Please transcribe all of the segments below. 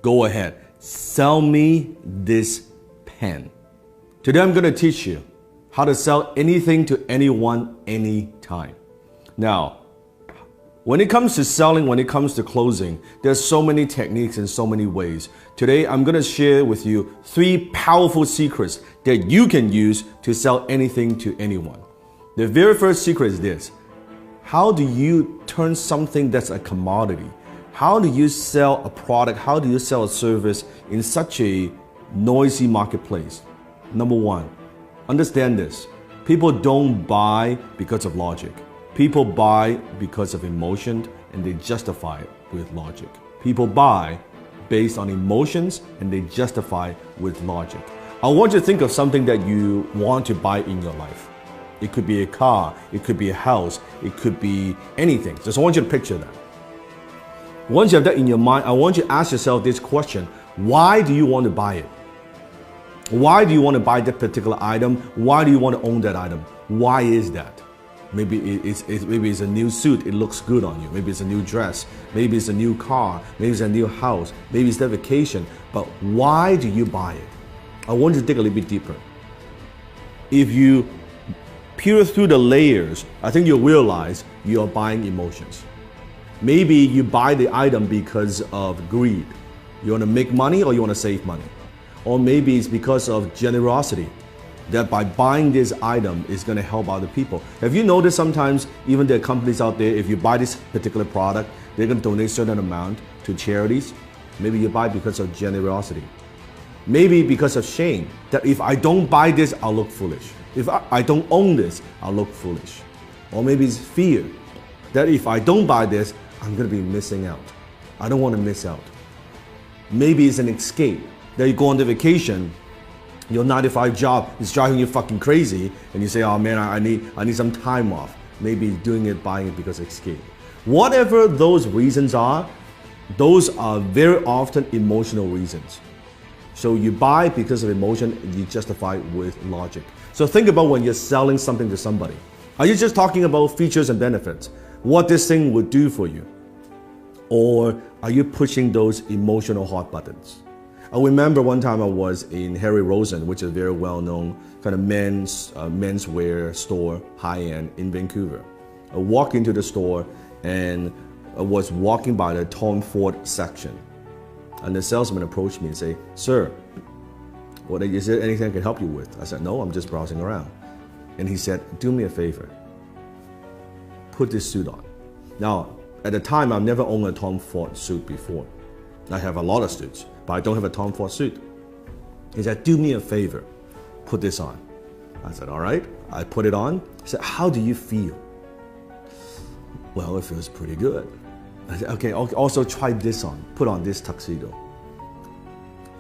go ahead, sell me this pen. Today I'm going to teach you how to sell anything to anyone, anytime. Now, when it comes to selling, when it comes to closing, there's so many techniques and so many ways. Today, I'm going to share with you 3 powerful secrets that you can use to sell anything to anyone. The very first secret is this. How do you turn something that's a commodity? How do you sell a product? How do you sell a service in such a noisy marketplace? Number 1, understand this. People don't buy because of logic. People buy because of emotion, and they justify it with logic. People buy based on emotions, and they justify with logic. I want you to think of something that you want to buy in your life. It could be a car, it could be a house, it could be anything. Just want you to picture that. Once you have that in your mind, I want you to ask yourself this question. Why do you want to buy it? Why do you want to buy that particular item? Why do you want to own that item? Why is that? Maybe it's a new suit, it looks good on you. Maybe it's a new dress. Maybe it's a new car. Maybe it's a new house. Maybe it's that vacation. But why do you buy it? I want you to dig a little bit deeper. If you peel through the layers, I think you'll realize you're buying emotions. Maybe you buy the item because of greed. You want to make money or you want to save money. Or maybe it's because of generosity, that by buying this item is going to help other people. Have you noticed sometimes even there are companies out there, if you buy this particular product, they're going to donate a certain amount to charities? Maybe you buy because of generosity. Maybe because of shame, that if I don't buy this, I'll look foolish. If I don't own this, I'll look foolish. Or maybe it's fear, that if I don't buy this, I'm going to be missing out. I don't want to miss out. Maybe it's an escape, that you go on the vacation, your 9-to-5 job is driving you fucking crazy, and you say, oh man, I need some time off. Maybe doing it, buying it because of escape. Whatever those reasons are, those are very often emotional reasons. So you buy because of emotion, and you justify with logic. So think about when you're selling something to somebody. Are you just talking about features and benefits? What this thing would do for you? Or are you pushing those emotional hot buttons? I remember one time I was in Harry Rosen, which is a very well-known kind of menswear store, high-end in Vancouver. I walked into the store and I was walking by the Tom Ford section. And the salesman approached me and said, sir, is there anything I can help you with? I said, no, I'm just browsing around. And he said, do me a favor. Put this suit on. Now, at the time, I've never owned a Tom Ford suit before. I have a lot of suits, but I don't have a Tom Ford suit. He said, do me a favor, put this on. I said, all right. I put it on. He said, how do you feel? Well, it feels pretty good. I said, okay, also try this on. Put on this tuxedo.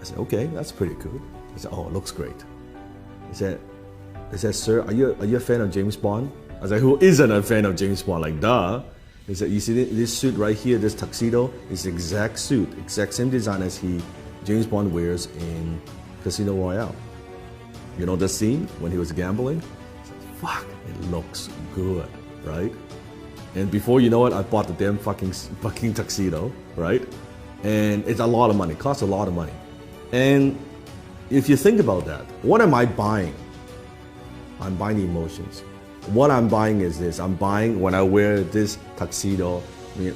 I said, okay, that's pretty cool. He said, oh, it looks great. He said, sir, are you a fan of James Bond? I said, who isn't a fan of James Bond? Like, duh. He said, you see this suit right here, this tuxedo, is the exact suit, exact same design as James Bond wears in Casino Royale. You know the scene when he was gambling? I said, fuck, it looks good, right? And before you know it, I bought the damn fucking tuxedo, right? And it's a lot of money, costs a lot of money. And if you think about that, what am I buying? I'm buying emotions. What I'm buying is this. I'm buying when I wear this tuxedo,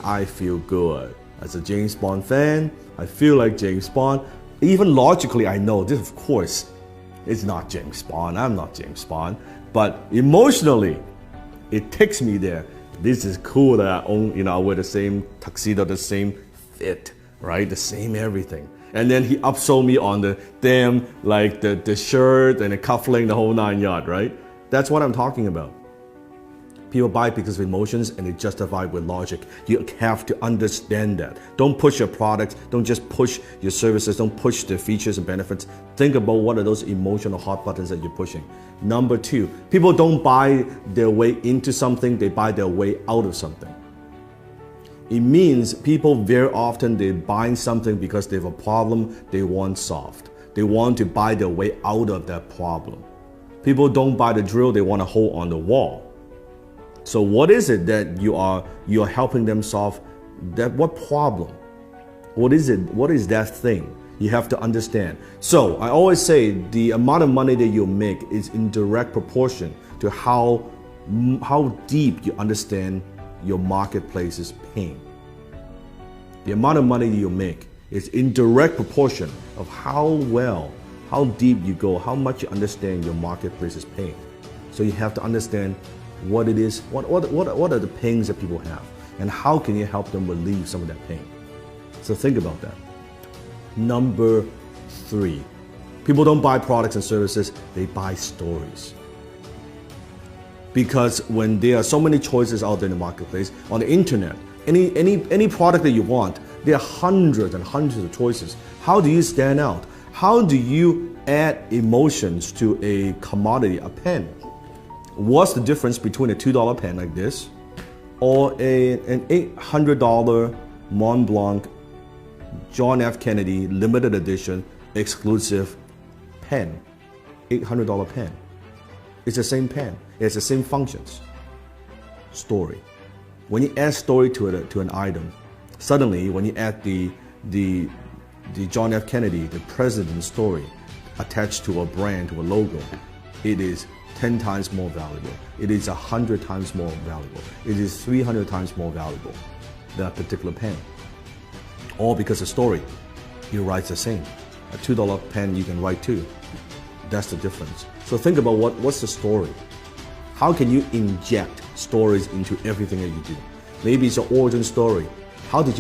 I feel good. As a James Bond fan, I feel like James Bond. Even logically, I know this, of course, is not James Bond. I'm not James Bond. But emotionally, it takes me there. This is cool that I own, I wear the same tuxedo, the same fit, right? The same everything. And then he upsold me on the damn, like the shirt and the cufflink, the whole 9 yards, right? That's what I'm talking about. People buy because of emotions and they justify with logic. You have to understand that. Don't push your products. Don't just push your services. Don't push the features and benefits. Think about what are those emotional hot buttons that you're pushing. Number 2, people don't buy their way into something. They buy their way out of something. It means people very often, they're buying something because they have a problem they want solved. They want to buy their way out of that problem. People don't buy the drill, they want to hold on the wall. So what is it that you are helping them solve? What problem? What is it? What is that thing? You have to understand. So I always say the amount of money that you make is in direct proportion to how deep you understand your marketplace's pain. The amount of money that you make is in direct proportion of how deep you go, how much you understand your marketplace's pain. So you have to understand what it is, what are the pains that people have, and how can you help them relieve some of that pain. So think about that. Number 3, people don't buy products and services, they buy stories. Because when there are so many choices out there in the marketplace, on the internet, any product that you want, there are hundreds and hundreds of choices. How do you stand out? How do you add emotions to a commodity, a pen? What's the difference between a $2 pen like this or an $800 Mont Blanc John F. Kennedy limited edition exclusive pen? $800 pen. It's the same pen. It has the same functions. Story. When you add story to an item, suddenly when you add the John F. Kennedy, the president's story attached to a brand, to a logo, it is 10 times more valuable. It is 100 times more valuable. It is 300 times more valuable, that particular pen. All because the story, you write the same. A $2 pen you can write too. That's the difference. So think about what's the story? How can you inject stories into everything that you do? Maybe it's an origin story. How did you